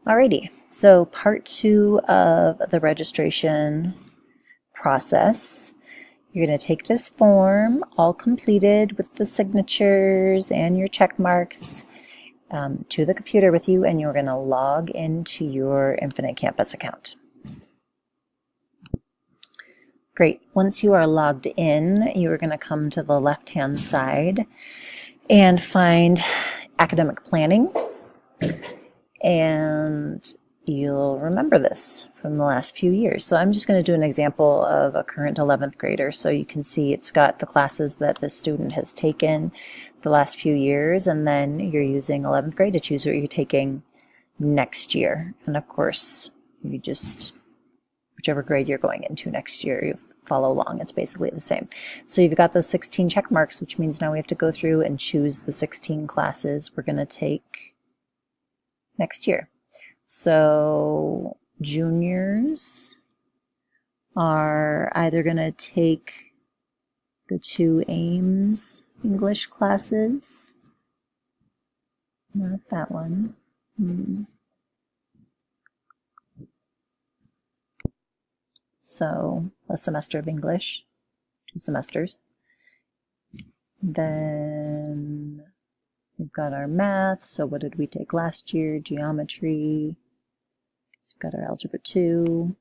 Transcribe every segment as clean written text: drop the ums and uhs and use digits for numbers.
Alrighty, so part 2 of the registration process. You're going to take this form, all completed with the signatures and your check marks, to the computer with you, and you're going to log into your Infinite Campus account. Great. Once you are logged in, you are going to come to the left-hand side and find Academic Planning. And you'll remember this from the last few years. So I'm just going to do an example of a current 11th grader, so you can see it's got the classes that the student has taken the last few years, and then you're using 11th grade to choose what you're taking next year. And of course, you just, whichever grade you're going into next year, you follow along. It's basically the same. So you've got those 16 check marks, which means now we have to go through and choose the 16 classes we're going to take next year. So juniors are either going to take the 2 Ames English classes, not that one. So a semester of English, 2 semesters. Then we've got our math, so what did we take last year? Geometry. So we've got our algebra 2.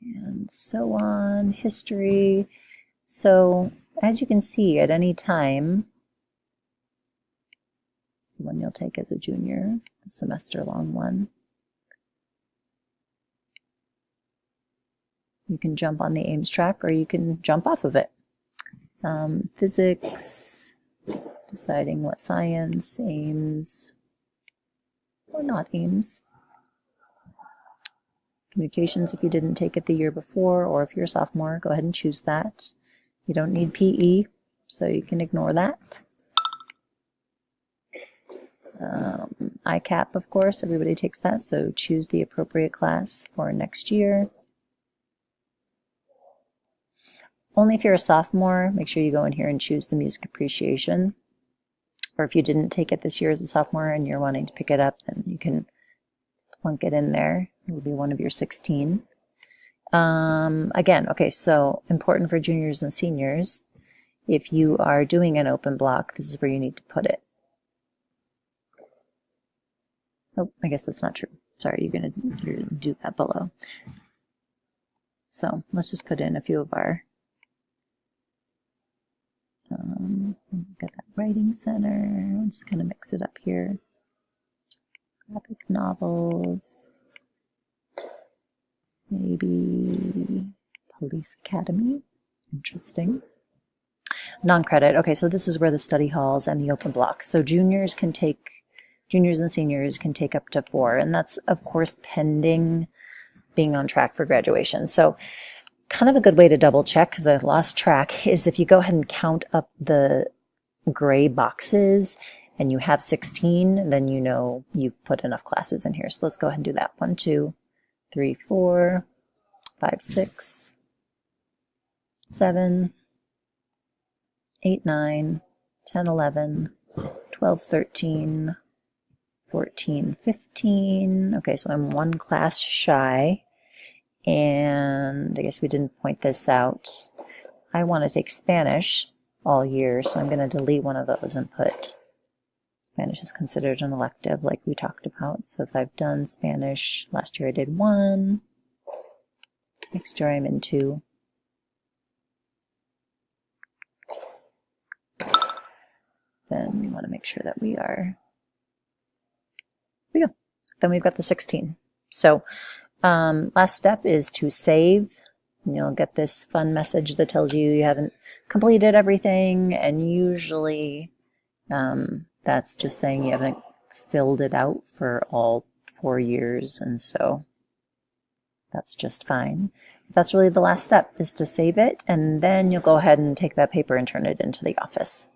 And so on. History. So as you can see, at any time, it's the one you'll take as a junior, the semester-long one. You can jump on the Ames track or you can jump off of it. Physics, deciding what science, Ames, or not Ames. Communications, if you didn't take it the year before, or if you're a sophomore, go ahead and choose that. You don't need PE, so you can ignore that. ICAP, of course, everybody takes that, so choose the appropriate class for next year. Only if you're a sophomore, make sure you go in here and choose the music appreciation. Or if you didn't take it this year as a sophomore and you're wanting to pick it up, then you can plunk it in there. It will be one of your 16. Again, okay, so important for juniors and seniors. If you are doing an open block, this is where you need to put it. Oh, I guess that's not true. Sorry, you're going to do that below. So let's just put in a few of our got that writing center. I'm just going to mix it up here. Graphic novels. Maybe Police Academy. Interesting. Non-credit. Okay, so this is where the study halls and the open blocks. So juniors and seniors can take up to 4, and that's of course pending being on track for graduation. So kind of a good way to double check, because I lost track, is if you go ahead and count up the gray boxes and you have 16, then you know you've put enough classes in here. So let's go ahead and do that. 1, 2, 3, 4, 5, 6, 7, 8, 9, 10, 11, 12, 13, 14, 15. Okay, so I'm 1 class shy. And I guess we didn't point this out. I want to take Spanish all year, so I'm going to delete one of those and put Spanish is considered an elective, like we talked about. So if I've done Spanish, last year I did 1, next year I'm in 2. Then we want to make sure that we are, here we go. Then we've got the 16. So last step is to save. You'll get this fun message that tells you haven't completed everything, and usually that's just saying you haven't filled it out for all 4 years, and so that's just fine. That's really the last step, is to save it, and then you'll go ahead and take that paper and turn it into the office.